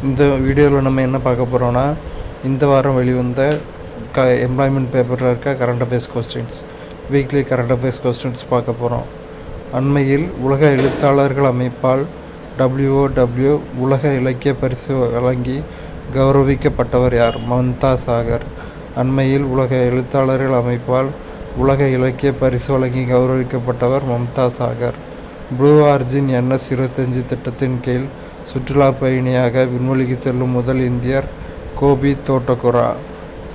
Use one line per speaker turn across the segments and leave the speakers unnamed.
இந்த வீடியோவில் நம்ம என்ன பார்க்க போகிறோன்னா, இந்த வாரம் வெளிவந்த எம்ப்ளாய்மெண்ட் பேப்பரில் இருக்க current affairs questions, weekly current affairs questions பார்க்க போகிறோம். அண்மையில் உலக எழுத்தாளர்கள் அமைப்பால் WOW உலக இலக்கிய பரிசு வழங்கி கௌரவிக்கப்பட்டவர் யார்? மம்தா சாகர். அண்மையில் உலக எழுத்தாளர்கள் அமைப்பால் உலக இலக்கிய பரிசு வழங்கி கௌரவிக்கப்பட்டவர் Mamta Sagar. Blue Origin NS-25 திட்டத்தின் கீழ் சுற்றுலா பயணியாக விண்வெளிக்கு செல்லும் முதல் இந்தியர் கோபி தோட்டகுரா.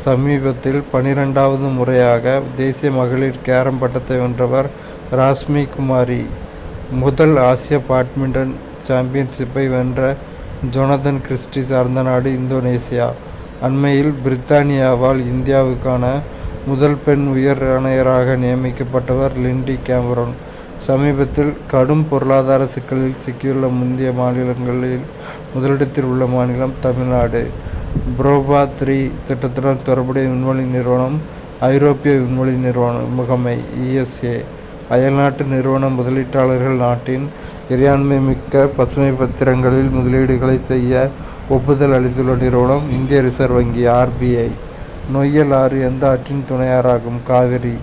சமீபத்தில் 12வது முறையாக தேசிய மகளிர் கேரம் பட்டத்தை வென்றவர் ராஷ்மி குமாரி. முதல் ஆசிய பேட்மிண்டன் சாம்பியன்ஷிப்பை வென்ற ஜொனதன் கிறிஸ்டி சார்ந்த நாடு இந்தோனேசியா. அண்மையில் பிரித்தானியாவால் இந்தியாவுக்கான முதல் பெண் உயர் ஆணையராக நியமிக்கப்பட்டவர் லிண்டி கேமரூன். சமீபத்தில் கடும் பொருளாதார சிக்கலில் சிக்கியுள்ள முந்தைய மாநிலங்களில் முதலிடத்தில் உள்ள மாநிலம் தமிழ்நாடு. புரோபா 3 திட்டத்துடன் தொடர்புடைய விண்வெளி நிறுவனம் ஐரோப்பிய விண்வெளி முகமை ESA. அயல்நாட்டு நிறுவன முதலீட்டாளர்கள் நாட்டின் இறையாண்மை மிக்க பசுமை பத்திரங்களில் முதலீடுகளை செய்ய ஒப்புதல் அளித்துள்ள நிறுவனம் இந்திய ரிசர்வ் வங்கி RBI. நொய்யல் ஆறு எந்த ஆற்றின் துணையாறாகும்? காவிரி.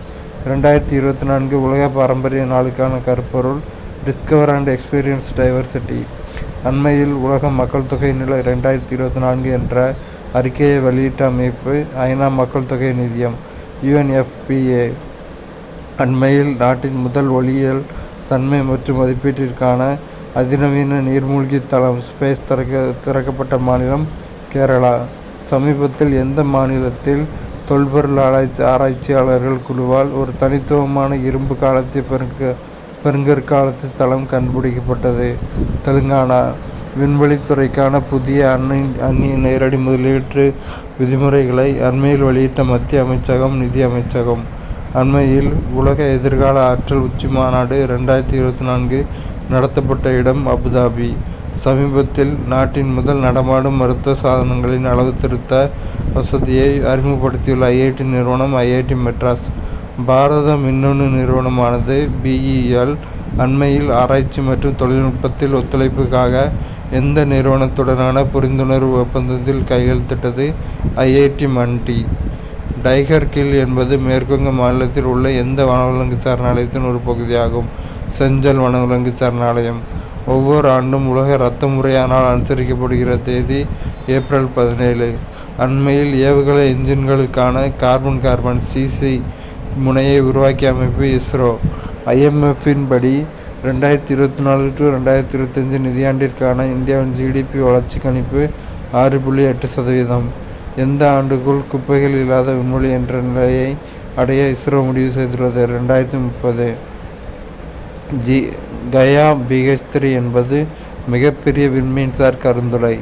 2024 உலக பாரம்பரிய நாளுக்கான கருப்பொருள் டிஸ்கவர் அண்ட் எக்ஸ்பீரியன்ஸ் டைவர்சிட்டி. அண்மையில் உலக மக்கள் தொகை நிலை 2024 என்ற அறிக்கையை வெளியிட்ட அமைப்பு ஐநா மக்கள் தொகை நிதியம் UNFPA. அண்மையில் நாட்டின் முதல் ஒளியியல் தன்மை மற்றும் மதிப்பீட்டிற்கான அதிநவீன நீர்மூழ்கி தளம் ஸ்பேஸ் திறக்கப்பட்ட மாநிலம் கேரளா. சமீபத்தில் எந்த மாநிலத்தில் தொல்பொருள் ஆராய்ச்சியாளர்கள் குழுவால் ஒரு தனித்துவமான இரும்பு காலத்திய பெருங்கற்காலத்து தளம் கண்டுபிடிக்கப்பட்டது? தெலுங்கானா. விண்வெளித்துறைக்கான புதிய அந்நிய நேரடி முதலீட்டு விதிமுறைகளை அண்மையில் வெளியிட்ட மத்திய அமைச்சகம் நிதி அமைச்சகம். அண்மையில் உலக எதிர்கால ஆற்றல் உச்சி மாநாடு 2024 நடத்தப்பட்ட இடம் அபுதாபி. சமீபத்தில் நாட்டின் முதல் நடமாடும் மருத்துவ சாதனங்களின் அளவு திருத்த வசதியை அறிமுகப்படுத்தியுள்ள IIT நிறுவனம் IIT மெட்ராஸ். பாரத மின்னணு நிறுவனமானது BEL அண்மையில் ஆராய்ச்சி மற்றும் தொழில்நுட்பத்தில் ஒத்துழைப்புக்காக எந்த நிறுவனத்துடனான புரிந்துணர்வு ஒப்பந்தத்தில் கையெழுத்திட்டது? IIT மண்டி. டைகர் கில் என்பது மேற்குவங்க மாநிலத்தில் உள்ள எந்த வனவிலங்கு சரணாலயத்தின் ஒரு பகுதியாகும்? செஞ்சல் வனவிலங்கு சரணாலயம். ஒவ்வொரு ஆண்டும் உலக இரத்த முறைய நாள் அனுசரிக்கப்படுகிற தேதி ஏப்ரல் 17. அண்மையில் ஏவுகணை என்ஜின்களுக்கான கார்பன் CC முனையை உருவாக்கிய அமைப்பு ISRO. IMF-இன் படி 2024-2025 நிதியாண்டிற்கான இந்தியாவின் GDP வளர்ச்சி கணிப்பு 6.8%. எந்த ஆண்டுக்குள் குப்பைகள் இல்லாத விண்வெளி என்ற நிலையை அடைய ISRO முடிவு செய்துள்ளது? 2030. கயா BH3 என்பது மிகப்பெரிய விண்மீன்சார் கருந்துளை.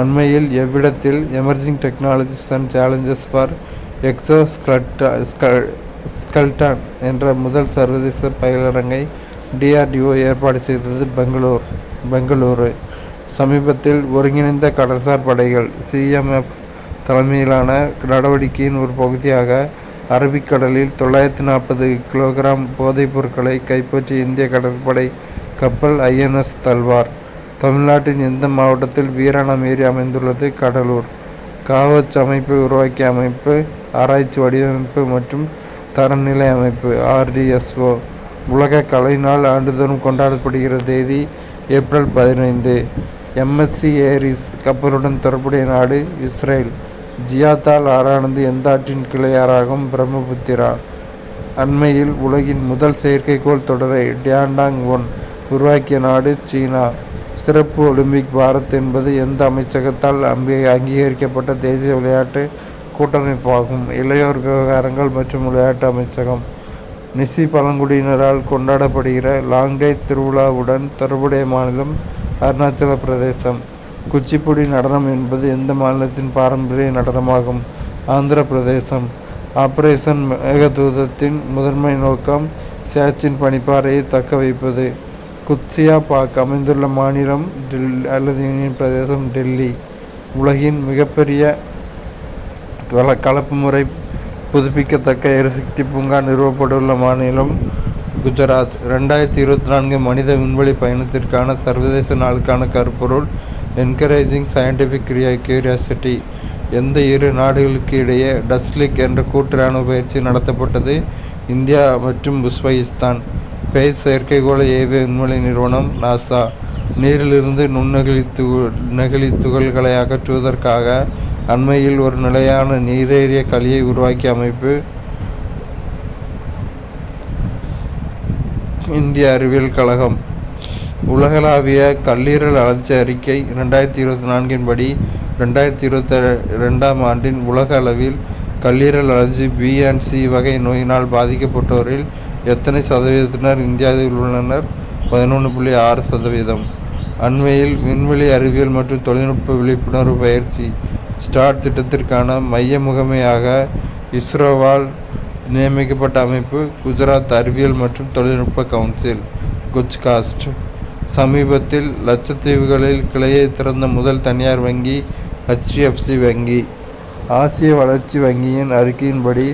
அண்மையில் எவ்விடத்தில் emerging technologies and challenges for exoskeleton என்ற முதல் சர்வதேச பயிலரங்கை DRDO ஏற்பாடு செய்தது? பெங்களூரு. சமீபத்தில் ஒருங்கிணைந்த கடல்சார் படைகள் CMF தலைமையிலான நடவடிக்கையின் ஒரு பகுதியாக அரபிக்கடலில் 940 கிலோகிராம் போதைப் பொருட்களை கைப்பற்றிய இந்திய கடற்படை கப்பல் INS தல்வார். தமிழ்நாட்டின் எந்த மாவட்டத்தில் வீராணம் ஏரி அமைந்துள்ளது? கடலூர். காவச் அமைப்பை உருவாக்கிய அமைப்பு ஆராய்ச்சி வடிவமைப்பு மற்றும் தரநிலை அமைப்பு RDSO. உலக கலை நாள் ஆண்டுதோறும் கொண்டாடப்படுகிற தேதி ஏப்ரல் 15. MSC ஏரிஸ் கப்பலுடன் தொடர்புடைய நாடு இஸ்ரேல். ஜியாத்தால் ஆறானது எந்த ஆற்றின் கிளையாறாகும்? பிரம்மபுத்திரா. அண்மையில் உலகின் முதல் செயற்கைக்கோள் தொடரை டியாண்டாங் 1 உருவாக்கிய நாடு சீனா. சிறப்பு ஒலிம்பிக் பாரத் என்பது எந்த அமைச்சகத்தால் அங்கீகரிக்கப்பட்ட தேசிய விளையாட்டு கூட்டமைப்பாகும்? இளையோர் விவகாரங்கள் மற்றும் விளையாட்டு அமைச்சகம். நிசி பழங்குடியினரால் கொண்டாடப்படுகிற லாங்கை திருவிழாவுடன் தொடர்புடைய மாநிலம் அருணாச்சல பிரதேசம். குச்சிப்புடி நடனம் என்பது எந்த மாநிலத்தின் பாரம்பரிய நடனமாகும்? ஆந்திர பிரதேசம். ஆபரேஷன் மேகதூதத்தின் முதன்மை நோக்கம் சியாச்சின் பனிப்பாறையை தக்க வைப்பது. குத்சியா பாக் அமைந்துள்ள மாநிலம் அல்லது யூனியன் பிரதேசம் டெல்லி. உலகின் மிகப்பெரிய கலப்பு முறை புதுப்பிக்கத்தக்க எரிசக்தி பூங்கா நிறுவப்பட்டுள்ள மாநிலம் குஜராத். 2024 மனித விண்வெளி பயணத்திற்கான சர்வதேச நாளுக்கான கருப்பொருள் என்கரேஜிங் சயின்டிஃபிக் கியூரியாசிட்டி. எந்த இரு நாடுகளுக்கு இடையே டஸ்லிக் என்ற கூட்டு இராணுவ பயிற்சி நடத்தப்பட்டது? இந்தியா மற்றும் உஸ்பெகிஸ்தான். பேஸ் செயற்கைக்கோள ஏவிய விண்வெளி நிறுவனம் நாசா. நீரிலிருந்து நுண்ணெகிழி துகள்களை அகற்றுவதற்காக அண்மையில் ஒரு நிலையான நீரேறிய களியை உருவாக்கிய அமைப்பு இந்திய அறிவியல் கழகம். உலகளாவிய கல்லீரல் அழற்சி அறிக்கை 2024 படி 2022 ஆண்டின் உலக அளவில் கல்லீரல் அழற்சி B&C வகை நோயினால் பாதிக்கப்பட்டோரில் எத்தனை சதவீதத்தினர் இந்தியாவில் உள்ளனர்? 11.6%. அண்மையில் விண்வெளி அறிவியல் மற்றும் தொழில்நுட்ப விழிப்புணர்வு பயிற்சி ஸ்டார் திட்டத்திற்கான மைய முகமையாக இஸ்ரோவால் நியமிக்கப்பட்ட அமைப்பு குஜராத் அறிவியல் மற்றும் தொழில்நுட்ப கவுன்சில் குஜ்காஸ்ட். சமீபத்தில் லட்சத்தீவுகளில் கிளையை திறந்த முதல் தனியார் வங்கி HDFC வங்கி. ஆசிய வளர்ச்சி வங்கியின் அறிக்கையின்படி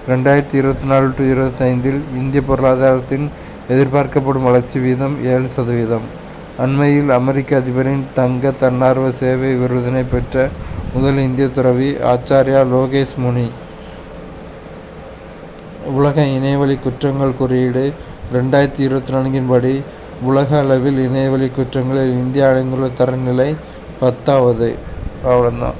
2024-25 இந்திய பொருளாதாரத்தின் எதிர்பார்க்கப்படும் வளர்ச்சி வீதம் 7%. அண்மையில் அமெரிக்க அதிபரின் தங்க தன்னார்வ சேவை விருதினை பெற்ற முதல் இந்திய துறவி ஆச்சார்யா லோகேஷ் முனி. உலக இணையவழி குற்றங்கள் குறியீடு 2024 படி உலக அளவில் இணையவழி குற்றங்களில் இந்தியா அடைந்துள்ள தரநிலை 10வது. அவ்வளோதான்.